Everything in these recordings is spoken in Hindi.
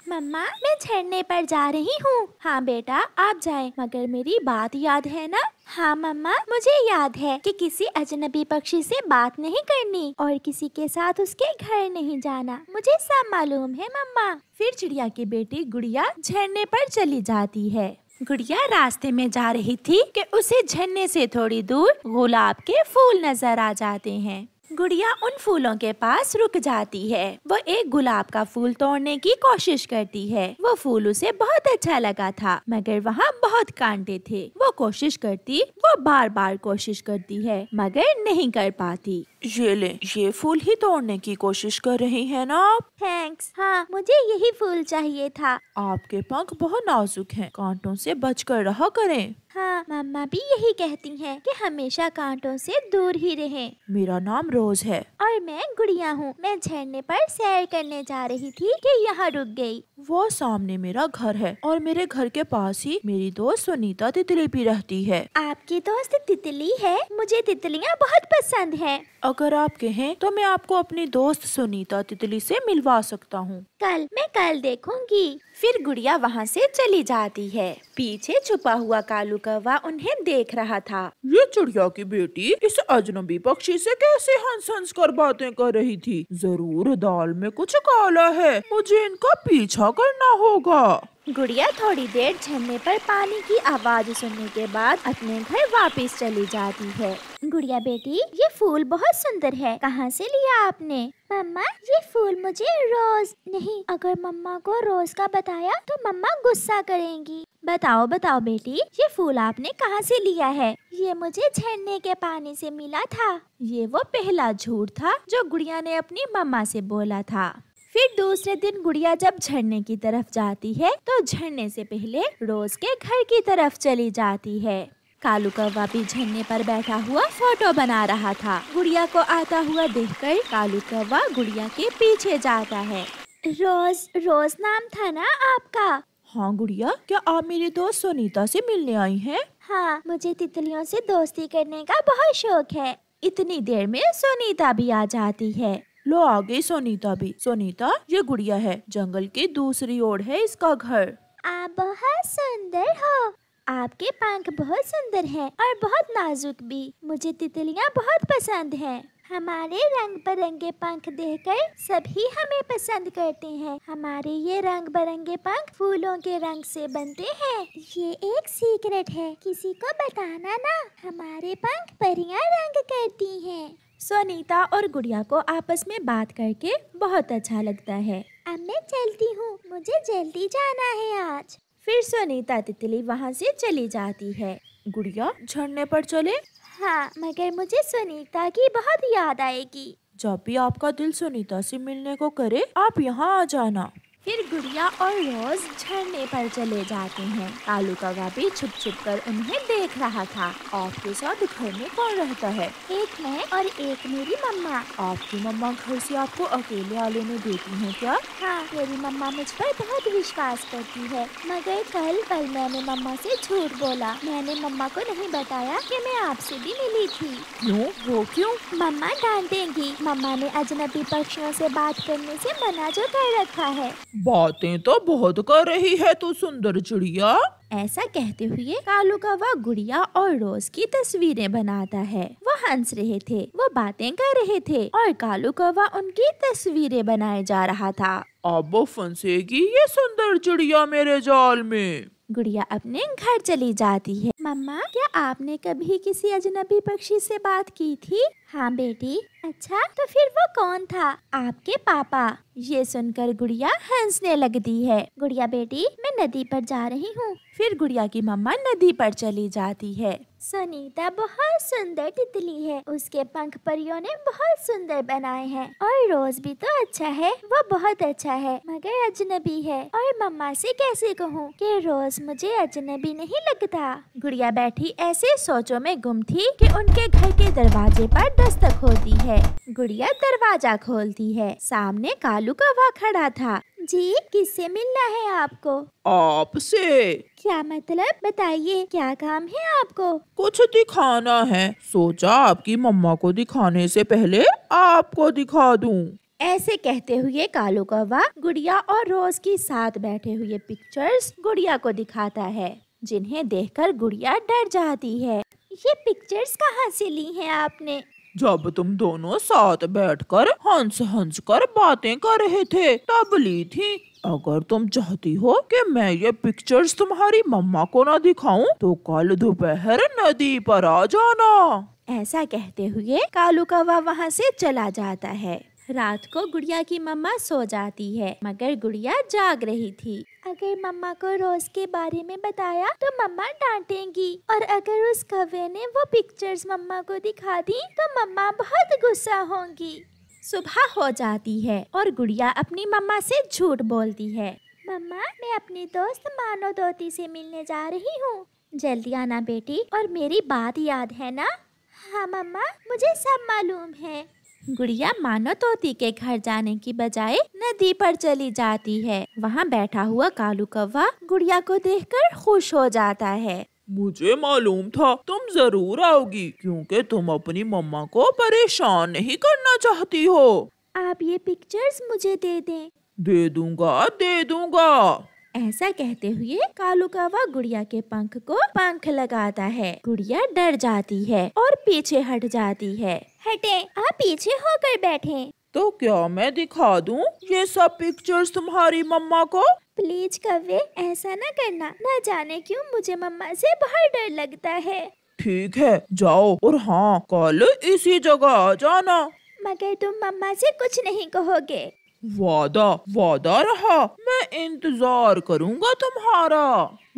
मम्मा मैं झरने पर जा रही हूँ। हाँ बेटा आप जाए, मगर मेरी बात याद है ना? हाँ मम्मा मुझे याद है कि किसी अजनबी पक्षी से बात नहीं करनी और किसी के साथ उसके घर नहीं जाना, मुझे सब मालूम है मम्मा। फिर चिड़िया की बेटी गुड़िया झरने पर चली जाती है। गुड़िया रास्ते में जा रही थी कि उसे झरने से थोड़ी दूर गुलाब के फूल नजर आ जाते हैं। गुड़िया उन फूलों के पास रुक जाती है। वो एक गुलाब का फूल तोड़ने की कोशिश करती है। वो फूल उसे बहुत अच्छा लगा था, मगर वहाँ बहुत कांटे थे। वो कोशिश करती, वो बार बार कोशिश करती है, मगर नहीं कर पाती। ये ले, ये फूल ही तोड़ने की कोशिश कर रही है ना आप? थैंक्स। हाँ मुझे यही फूल चाहिए था। आपके पंख बहुत नाजुक हैं, कांटों से बचकर रहा करें। हाँ मम्मा भी यही कहती हैं कि हमेशा कांटों से दूर ही रहें। मेरा नाम रोज है और मैं गुड़िया हूँ। मैं झरने पर सैर करने जा रही थी कि यहाँ रुक गई। वो सामने मेरा घर है और मेरे घर के पास ही मेरी दोस्त सुनीता तितली भी रहती है। आपकी दोस्त तितली है? मुझे तितलियाँ बहुत पसंद है। अगर आप कहें तो मैं आपको अपनी दोस्त सुनीता तितली से मिलवा सकता हूँ। मैं कल देखूंगी। फिर गुड़िया वहाँ से चली जाती है। पीछे छुपा हुआ कालू कौवा उन्हें देख रहा था। ये चिड़िया की बेटी इस अजनबी पक्षी से कैसे हंस हंस कर बातें कर रही थी? जरूर दाल में कुछ काला है, मुझे इनका पीछा करना होगा। गुड़िया थोड़ी देर झरने पर पानी की आवाज सुनने के बाद अपने घर वापस चली जाती है। गुड़िया बेटी ये फूल बहुत सुंदर है, कहाँ से लिया आपने? मम्मा ये फूल मुझे रोज नहीं, अगर मम्मा को रोज का बताया तो मम्मा गुस्सा करेंगी। बताओ बताओ बेटी ये फूल आपने कहाँ से लिया है? ये मुझे झरने के पानी से मिला था। ये वो पहला झूठ था जो गुड़िया ने अपनी मम्मा से बोला था। फिर दूसरे दिन गुड़िया जब झरने की तरफ जाती है तो झरने से पहले रोज के घर की तरफ चली जाती है। कालू कौवा भी झरने पर बैठा हुआ फोटो बना रहा था। गुड़िया को आता हुआ देखकर कालू कौवा गुड़िया के पीछे जाता है। रोज रोज नाम था ना आपका? हाँ गुड़िया, क्या आप मेरी दोस्त सुनीता से मिलने आई हैं? हाँ मुझे तितलियों से दोस्ती करने का बहुत शौक है। इतनी देर में सुनीता भी आ जाती है। लो आ गई सुनीता भी। सुनीता ये गुड़िया है, जंगल की दूसरी ओर है इसका घर। आप बहुत सुंदर हो। आपके पंख बहुत सुंदर हैं और बहुत नाजुक भी। मुझे तितलियाँ बहुत पसंद हैं। हमारे रंग बिरंगे पंख देखकर सभी हमें पसंद करते हैं। हमारे ये रंग बिरंगे पंख फूलों के रंग से बनते हैं। ये एक सीक्रेट है, किसी को बताना ना। हमारे पंख परियां रंग करती हैं। सुनीता और गुड़िया को आपस में बात करके बहुत अच्छा लगता है। अब मैं चलती हूँ, मुझे जल्दी जाना है आज। फिर सुनीता तितली वहाँ से चली जाती है। गुड़िया झरने पर चले? हाँ मगर मुझे सुनीता की बहुत याद आएगी। जब भी आपका दिल सुनीता से मिलने को करे आप यहाँ आ जाना। फिर गुड़िया और रोज झरने पर चले जाते हैं। कालू कौवा भी छुप छुप कर उन्हें देख रहा था। आपके साथ घर में कौन रहता है? एक मैं और एक मेरी मम्मा। आपकी मम्मा घर से आपको अकेले आने देती हैं क्या? हाँ मेरी मम्मा मुझ पर बहुत विश्वास करती है, मगर कल मैंने मम्मा से झूठ बोला। मैंने मम्मा को नहीं बताया कि मैं आपसे भी मिली थी। क्यों? वो क्यों? मम्मा डांटेंगी। मम्मा ने अजनबी पक्षियों से बात करने से मना जो कर रखा है। बातें तो बहुत कर रही है तू सुंदर चिड़िया। ऐसा कहते हुए कालू कौवा गुड़िया और रोज की तस्वीरें बनाता है। वो हंस रहे थे, वो बातें कर रहे थे और कालू कौवा उनकी तस्वीरें बनाए जा रहा था। अब वो फंसेगी ये सुंदर चिड़िया मेरे जाल में। गुड़िया अपने घर चली जाती है। मम्मा क्या आपने कभी किसी अजनबी पक्षी से बात की थी? हाँ बेटी। अच्छा तो फिर वो कौन था? आपके पापा। ये सुनकर गुड़िया हंसने लगती है। गुड़िया बेटी मैं नदी पर जा रही हूँ। फिर गुड़िया की मम्मा नदी पर चली जाती है। सुनीता बहुत सुंदर तितली है, उसके पंख परियों ने बहुत सुंदर बनाए हैं। और रोज भी तो अच्छा है, वो बहुत अच्छा है, मगर अजनबी है। और मम्मा से कैसे कहूँ कि रोज मुझे अजनबी नहीं लगता। गुड़िया बैठी ऐसे सोचों में गुम थी कि उनके घर के दरवाजे पर दस्तक होती है। गुड़िया दरवाजा खोलती है। सामने कालू कौवा खड़ा था। जी किससे मिलना है आपको? आपसे। क्या मतलब? बताइए क्या काम है आपको? कुछ दिखाना है, सोचा आपकी मम्मा को दिखाने से पहले आपको दिखा दूं। ऐसे कहते हुए कालू कौवा गुड़िया और रोज की साथ बैठे हुए पिक्चर्स गुड़िया को दिखाता है, जिन्हें देखकर गुड़िया डर जाती है। ये पिक्चर्स कहाँ से ली हैं आपने? जब तुम दोनों साथ बैठकर हंस हंस कर बातें कर रहे थे तब ली थी। अगर तुम चाहती हो कि मैं ये पिक्चर्स तुम्हारी मम्मा को ना दिखाऊं तो कल दोपहर नदी पर आ जाना। ऐसा कहते हुए कालू कौवा वहाँ से चला जाता है। रात को गुड़िया की मम्मा सो जाती है, मगर गुड़िया जाग रही थी। अगर मम्मा को रोज के बारे में बताया तो मम्मा डांटेंगी, और अगर उस कौवे ने वो पिक्चर्स मम्मा को दिखा दी तो मम्मा बहुत गुस्सा होंगी। सुबह हो जाती है और गुड़िया अपनी मम्मा से झूठ बोलती है। मम्मा, मैं अपनी दोस्त मानो तोती से मिलने जा रही हूँ, जल्दी आना बेटी। और मेरी बात याद है ना? हाँ मम्मा, मुझे सब मालूम है। गुड़िया मानो तोती के घर जाने की बजाय नदी पर चली जाती है। वहाँ बैठा हुआ कालू कौवा गुड़िया को देखकर खुश हो जाता है। मुझे मालूम था तुम जरूर आओगी, क्योंकि तुम अपनी मम्मा को परेशान नहीं करना चाहती हो। आप ये पिक्चर्स मुझे दे दें। दे दूंगा, दे दूंगा। ऐसा कहते हुए कालू कौवा गुड़िया के पंख लगाता है। गुड़िया डर जाती है और पीछे हट जाती है। हटे, आप पीछे होकर बैठे। तो क्या मैं दिखा दूं ये सब पिक्चर्स तुम्हारी मम्मा को? प्लीज कौवे, ऐसा न करना। न जाने क्यों मुझे मम्मा से बहुत डर लगता है। ठीक है, जाओ, और हाँ, कल इसी जगह आ जाना। मगर तुम मम्मा से कुछ नहीं कहोगे? वादा रहा, मैं इंतजार करूँगा तुम्हारा।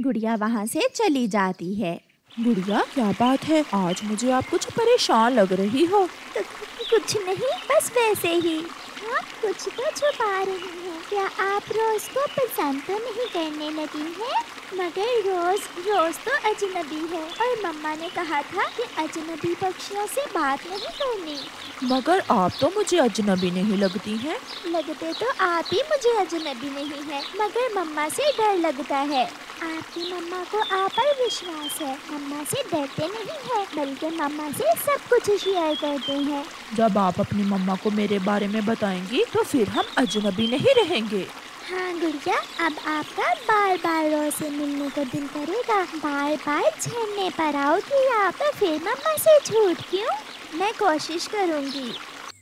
गुड़िया वहाँ से चली जाती है। गुड़िया, क्या बात है? आज मुझे आप कुछ परेशान लग रही हो। तो कुछ नहीं, बस वैसे ही। हाँ, कुछ तो छुपा रही हूँ। क्या आप रोज को पसंद तो नहीं करने लगी हैं? मगर रोज तो अजनबी है, और मम्मा ने कहा था कि अजनबी पक्षियों से बात नहीं करनी। मगर आप तो मुझे अजनबी नहीं लगती हैं। लगते तो आप ही मुझे अजनबी नहीं है, मगर मम्मा से डर लगता है। आपकी मम्मा को आप पर विश्वास है। मम्मा से डरते नहीं है, बल्कि मम्मा से सब कुछ शेयर करते हैं। जब आप अपनी मम्मा को मेरे बारे में बताएंगी तो फिर हम अजनबी नहीं रहेंगे। हाँ गुड़िया, अब आपका बार बार रोज से मिलने को दिल करेगा। बार बार झरने पर आओगी आप, तो फिर मम्मा से झूठ क्यों? मैं कोशिश करूँगी।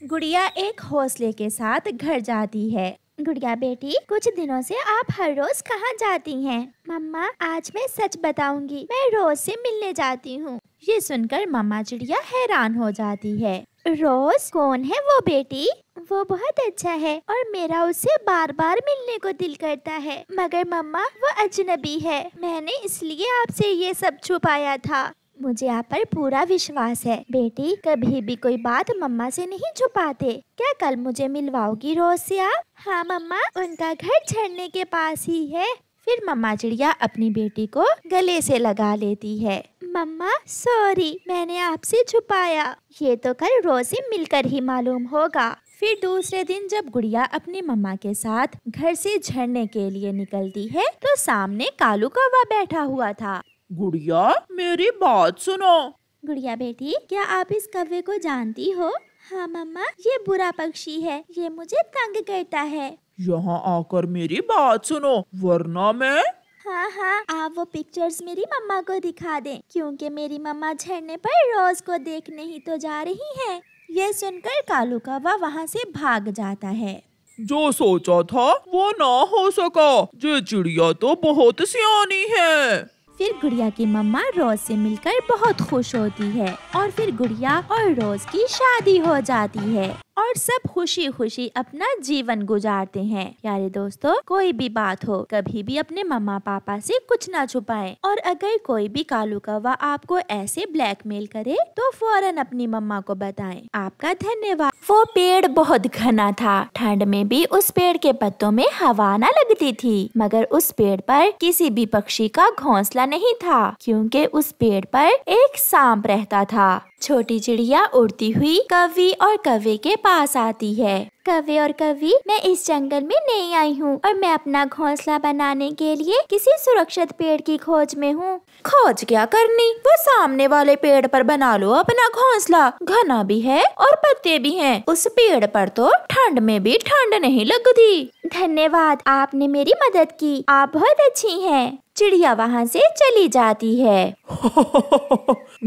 गुड़िया एक हौसले के साथ घर जाती है। गुड़िया बेटी, कुछ दिनों से आप हर रोज कहाँ जाती हैं? मम्मा, आज मैं सच बताऊंगी, मैं रोज से मिलने जाती हूँ। ये सुनकर मम्मा चिड़िया हैरान हो जाती है। रोज? कौन है वो बेटी? वो बहुत अच्छा है और मेरा उससे बार बार मिलने को दिल करता है, मगर मम्मा वो अजनबी है। मैंने इसलिए आपसे ये सब छुपाया था। मुझे आप पर पूरा विश्वास है बेटी, कभी भी कोई बात मम्मा से नहीं छुपाते। क्या कल मुझे मिलवाओगी रोज से आप? हाँ मम्मा, उनका घर झरने के पास ही है। फिर मम्मा चिड़िया अपनी बेटी को गले से लगा लेती है। मम्मा सॉरी, मैंने आपसे छुपाया। ये तो कल रोज से मिलकर ही मालूम होगा। फिर दूसरे दिन जब गुड़िया अपनी मम्मा के साथ घर से झरने के लिए निकलती है तो सामने कालू कौवा बैठा हुआ था। गुड़िया, मेरी बात सुनो। गुड़िया बेटी, क्या आप इस कौवे को जानती हो? हाँ मम्मा, ये बुरा पक्षी है, ये मुझे तंग करता है। यहाँ आकर मेरी बात सुनो, वरना मैं। हाँ, आप वो पिक्चर्स मेरी मम्मा को दिखा दें, क्योंकि मेरी मम्मा झरने पर रोज को देखने ही तो जा रही है। ये सुनकर कालू कौवा वहाँ से भाग जाता है। जो सोचा था वो ना हो सका, ये चिड़िया तो बहुत सियानी है। फिर गुड़िया की मम्मा रोज से मिलकर बहुत खुश होती है और फिर गुड़िया और रोज की शादी हो जाती है और सब खुशी खुशी अपना जीवन गुजारते हैं। प्यारे दोस्तों, कोई भी बात हो कभी भी अपने मम्मा पापा से कुछ ना छुपाएं, और अगर कोई भी कालू कौवा आपको ऐसे ब्लैकमेल करे तो फौरन अपनी मम्मा को बताएं। आपका धन्यवाद। वो पेड़ बहुत घना था, ठंड में भी उस पेड़ के पत्तों में हवा न लगती थी, मगर उस पेड़ पर किसी भी पक्षी का घोंसला नहीं था, क्योंकि उस पेड़ पर एक सांप रहता था। छोटी चिड़िया उड़ती हुई कौवी और कौवे के पास पास आती है। कौवे और कौवी, मैं इस जंगल में नई आई हूँ और मैं अपना घोंसला बनाने के लिए किसी सुरक्षित पेड़ की खोज में हूँ। खोज क्या करनी, वो सामने वाले पेड़ पर बना लो अपना घोंसला। घना भी है और पत्ते भी हैं। उस पेड़ पर तो ठंड में भी ठंड नहीं लगती। धन्यवाद, आपने मेरी मदद की। आप बहुत अच्छी हैं। चिड़िया वहाँ से चली जाती है।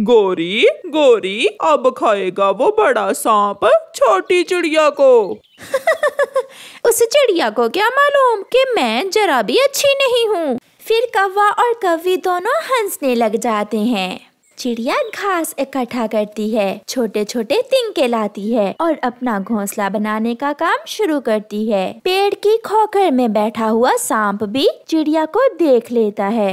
गोरी गोरी, अब खाएगा वो बड़ा सांप छोटी चिड़िया को। उस चिड़िया को क्या मालूम कि मैं जरा भी अच्छी नहीं हूँ। फिर कौवा और कौवी दोनों हंसने लग जाते हैं। चिड़िया घास इकट्ठा करती है, छोटे छोटे तिनके लाती है और अपना घोंसला बनाने का काम शुरू करती है। पेड़ की खोखर में बैठा हुआ सांप भी चिड़िया को देख लेता है।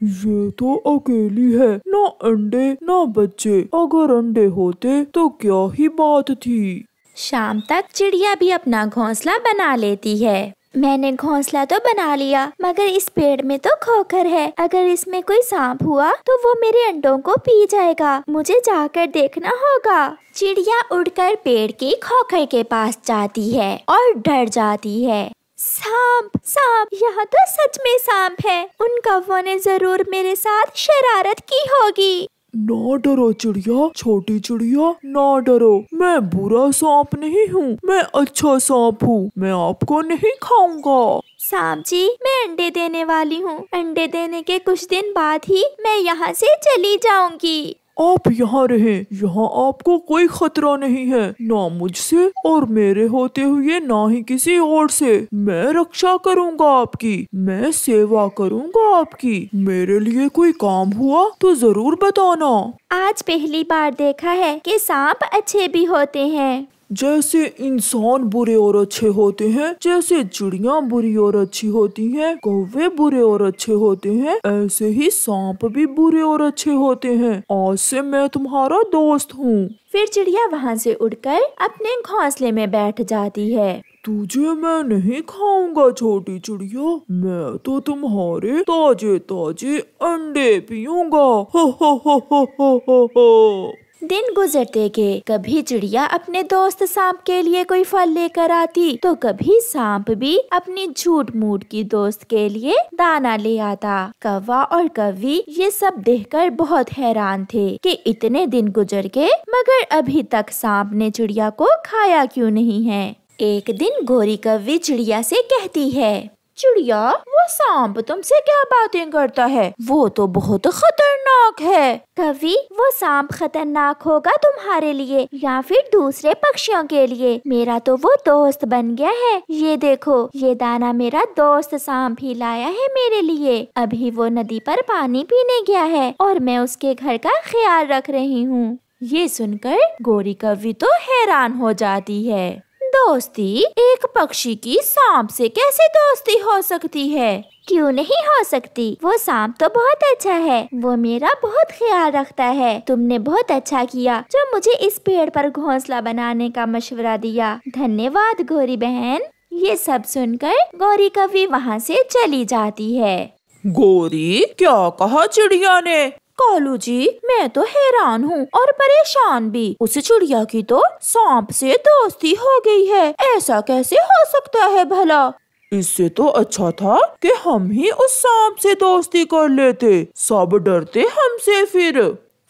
ये तो अकेली है, ना अंडे ना बच्चे। अगर अंडे होते तो क्या ही बात थी। शाम तक चिड़िया भी अपना घोंसला बना लेती है। मैंने घोंसला तो बना लिया, मगर इस पेड़ में तो खोखर है। अगर इसमें कोई सांप हुआ तो वो मेरे अंडों को पी जाएगा। मुझे जाकर देखना होगा। चिड़िया उड़कर पेड़ की खोखर के पास जाती है और डर जाती है। सांप सांप, यहाँ तो सच में सांप है। उन कौवों ने जरूर मेरे साथ शरारत की होगी। ना डरो चिड़िया, छोटी चिड़िया ना डरो। मैं बुरा सांप नहीं हूँ, मैं अच्छा सांप हूँ। मैं आपको नहीं खाऊंगा। सांप जी, मैं अंडे देने वाली हूँ। अंडे देने के कुछ दिन बाद ही मैं यहाँ से चली जाऊंगी। आप यहाँ रहें, यहाँ आपको कोई खतरा नहीं है, ना मुझसे और मेरे होते हुए ना ही किसी और से। मैं रक्षा करूँगा आपकी, मैं सेवा करूँगा आपकी। मेरे लिए कोई काम हुआ तो जरूर बताना। आज पहली बार देखा है कि सांप अच्छे भी होते हैं। जैसे इंसान बुरे और अच्छे होते हैं, जैसे चिड़िया बुरी और अच्छी होती हैं, कौवे बुरे और अच्छे होते हैं, ऐसे ही सांप भी बुरे और अच्छे होते हैं। आज से मैं तुम्हारा दोस्त हूँ। फिर चिड़िया वहाँ से उड़कर अपने घोंसले में बैठ जाती है। तुझे मैं नहीं खाऊंगा छोटी चिड़िया, मैं तो तुम्हारे ताजे ताजे अंडे पीऊंगा। हो हो हो हो हो हो हो। दिन गुजरते गए। कभी चिड़िया अपने दोस्त सांप के लिए कोई फल लेकर आती तो कभी सांप भी अपनी झूठ मूठ की दोस्त के लिए दाना ले आता। कौवा और कौवी ये सब देखकर बहुत हैरान थे कि इतने दिन गुजर गए मगर अभी तक सांप ने चिड़िया को खाया क्यों नहीं है। एक दिन गोरी कौवी चिड़िया से कहती है, चिड़िया, वो सांप तुमसे क्या बातें करता है? वो तो बहुत खतरनाक है। कवि, वो सांप खतरनाक होगा तुम्हारे लिए या फिर दूसरे पक्षियों के लिए। मेरा तो वो दोस्त बन गया है। ये देखो, ये दाना मेरा दोस्त सांप ही लाया है मेरे लिए। अभी वो नदी पर पानी पीने गया है और मैं उसके घर का ख्याल रख रही हूँ। ये सुनकर गोरी कौवी तो हैरान हो जाती है। दोस्ती, एक पक्षी की सांप से कैसे दोस्ती हो सकती है? क्यों नहीं हो सकती? वो सांप तो बहुत अच्छा है, वो मेरा बहुत ख्याल रखता है। तुमने बहुत अच्छा किया जो मुझे इस पेड़ पर घोंसला बनाने का मशवरा दिया। धन्यवाद गोरी बहन। ये सब सुनकर गोरी कौवी वहाँ से चली जाती है। गोरी, क्या कहा चिड़िया ने? कालू जी, मैं तो हैरान हूँ और परेशान भी। उस चिड़िया की तो सांप से दोस्ती हो गई है। ऐसा कैसे हो सकता है भला? इससे तो अच्छा था कि हम ही उस सांप से दोस्ती कर लेते। सब डरते हमसे फिर।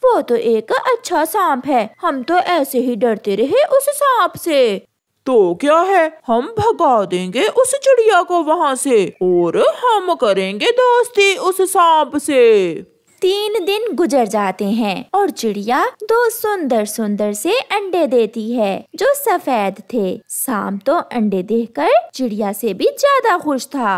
वो तो एक अच्छा सांप है, हम तो ऐसे ही डरते रहे उस सांप से। तो क्या है, हम भगा देंगे उस चिड़िया को वहाँ से और हम करेंगे दोस्ती उस सांप से। 3 दिन गुजर जाते हैं और चिड़िया 2 सुंदर सुंदर से अंडे देती है जो सफेद थे। सांप तो अंडे देखकर चिड़िया से भी ज्यादा खुश था।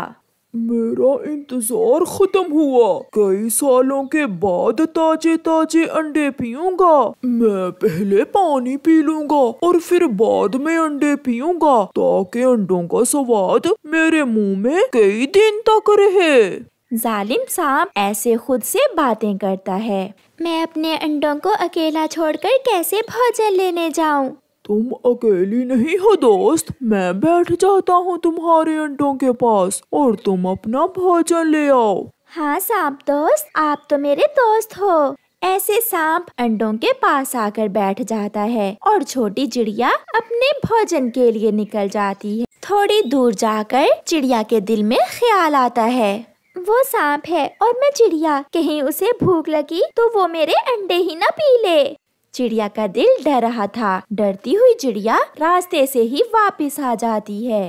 मेरा इंतजार खत्म हुआ। कई सालों के बाद ताजे ताजे अंडे पीऊंगा। मैं पहले पानी पी लूंगा और फिर बाद में अंडे पीऊंगा ताकि अंडों का स्वाद मेरे मुंह में कई दिन तक रहे। जालिम सांप ऐसे खुद से बातें करता है। मैं अपने अंडों को अकेला छोड़कर कैसे भोजन लेने जाऊं? तुम अकेली नहीं हो दोस्त, मैं बैठ जाता हूँ तुम्हारे अंडों के पास और तुम अपना भोजन ले आओ। हाँ सांप दोस्त, आप तो मेरे दोस्त हो। ऐसे सांप अंडों के पास आकर बैठ जाता है और छोटी चिड़िया अपने भोजन के लिए निकल जाती है। थोड़ी दूर जाकर चिड़िया के दिल में ख्याल आता है, वो सांप है और मैं चिड़िया, कहीं उसे भूख लगी तो वो मेरे अंडे ही न पी ले। चिड़िया का दिल डर रहा था। डरती हुई चिड़िया रास्ते से ही वापस आ जाती है।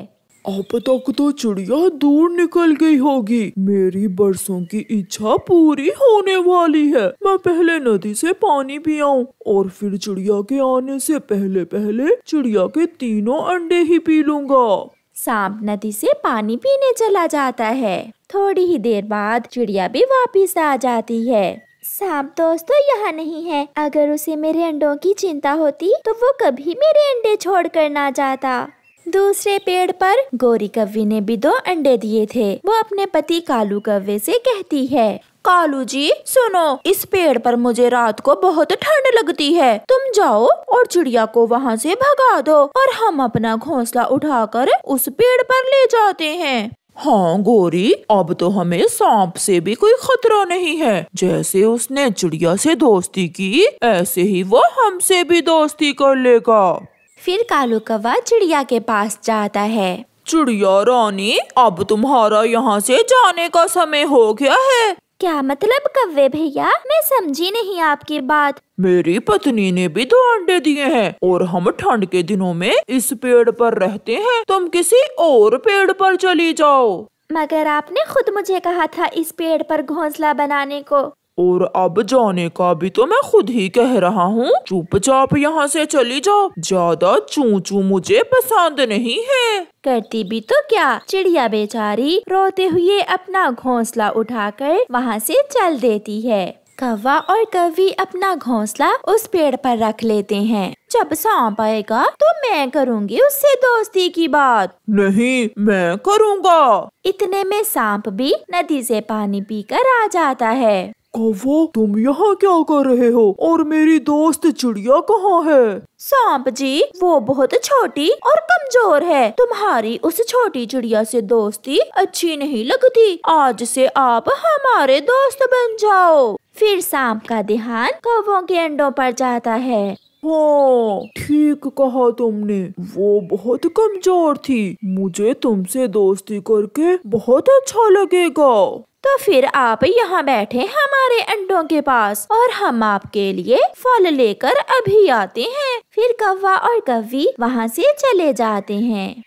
अब तक तो चिड़िया दूर निकल गई होगी। मेरी बरसों की इच्छा पूरी होने वाली है। मैं पहले नदी से पानी पी आऊं और फिर चिड़िया के आने से पहले पहले चिड़िया के तीनों अंडे ही पी लूंगा। सांप नदी से पानी पीने चला जाता है। थोड़ी ही देर बाद चिड़िया भी वापस आ जाती है। सांप दोस्तों यहाँ नहीं है। अगर उसे मेरे अंडों की चिंता होती तो वो कभी मेरे अंडे छोड़कर ना जाता। दूसरे पेड़ पर गोरी कव्वी ने भी 2 अंडे दिए थे। वो अपने पति कालू कव्वे से कहती है, कालू जी सुनो, इस पेड़ पर मुझे रात को बहुत ठंड लगती है। तुम जाओ और चिड़िया को वहाँ से भगा दो और हम अपना घोंसला उठाकर उस पेड़ पर ले जाते हैं। हाँ गोरी, अब तो हमें सांप से भी कोई खतरा नहीं है। जैसे उसने चिड़िया से दोस्ती की, ऐसे ही वो हमसे भी दोस्ती कर लेगा। फिर कालू कौवा चिड़िया के पास जाता है। चिड़िया रानी, अब तुम्हारा यहाँ से जाने का समय हो गया है। क्या मतलब कव्वे भैया, मैं समझी नहीं आपकी बात। मेरी पत्नी ने भी 2 अंडे दिए हैं और हम ठंड के दिनों में इस पेड़ पर रहते हैं। तुम किसी और पेड़ पर चली जाओ। मगर आपने खुद मुझे कहा था इस पेड़ पर घोंसला बनाने को। और अब जाने का भी तो मैं खुद ही कह रहा हूँ। चुपचाप यहाँ से चली जाओ। ज्यादा चू चू मुझे पसंद नहीं है। करती भी तो क्या, चिड़िया बेचारी रोते हुए अपना घोंसला उठाकर वहाँ से चल देती है। कौवा और कव्वी अपना घोंसला उस पेड़ पर रख लेते हैं। जब सांप आएगा तो मैं करूँगी उससे दोस्ती की बात। नहीं, मैं करूँगा। इतने में सांप भी नदी से पानी पीकर आ जाता है। कौवा, तुम यहाँ क्या कर रहे हो और मेरी दोस्त चिड़िया कहाँ है? सांप जी, वो बहुत छोटी और कमजोर है। तुम्हारी उस छोटी चिड़िया से दोस्ती अच्छी नहीं लगती। आज से आप हमारे दोस्त बन जाओ। फिर सांप का ध्यान कौवों के अंडों पर जाता है। हाँ, ठीक कहा तुमने, वो बहुत कमजोर थी। मुझे तुमसे दोस्ती करके बहुत अच्छा लगेगा। तो फिर आप यहाँ बैठे हमारे अंडों के पास और हम आपके लिए फल लेकर अभी आते हैं। फिर कौवा और कव्वी वहाँ से चले जाते हैं।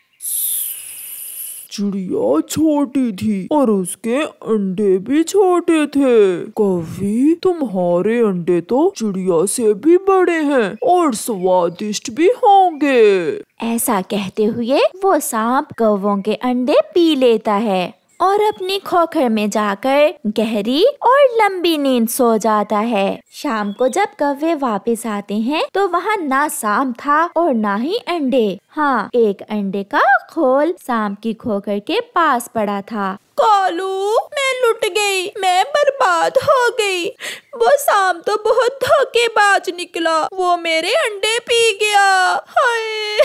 चिड़िया छोटी थी और उसके अंडे भी छोटे थे। कव्वी, तुम्हारे अंडे तो चिड़िया से भी बड़े हैं और स्वादिष्ट भी होंगे। ऐसा कहते हुए वो सांप कौवों के अंडे पी लेता है और अपनी खोखर में जाकर गहरी और लंबी नींद सो जाता है। शाम को जब कौवे वापस आते हैं तो वहाँ ना सांप था और ना ही अंडे। हाँ, एक अंडे का खोल सांप की खोखर के पास पड़ा था। कालू, मैं लुट गई, मैं बर्बाद हो गई। वो सांप तो बहुत धोखेबाज निकला, वो मेरे अंडे पी गया। हाय।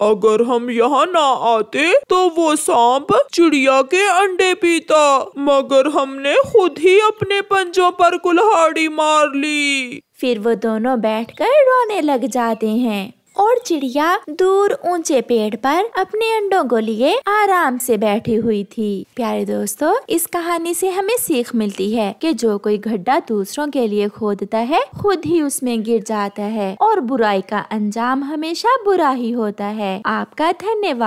अगर हम यहाँ ना आते तो वो सांप चिड़िया के अंडे पीता, मगर हमने खुद ही अपने पंजों पर कुल्हाड़ी मार ली। फिर वो दोनों बैठकर रोने लग जाते हैं और चिड़िया दूर ऊंचे पेड़ पर अपने अंडों को लिए आराम से बैठी हुई थी। प्यारे दोस्तों, इस कहानी से हमें सीख मिलती है कि जो कोई गड्ढा दूसरों के लिए खोदता है खुद ही उसमें गिर जाता है और बुराई का अंजाम हमेशा बुरा ही होता है। आपका धन्यवाद।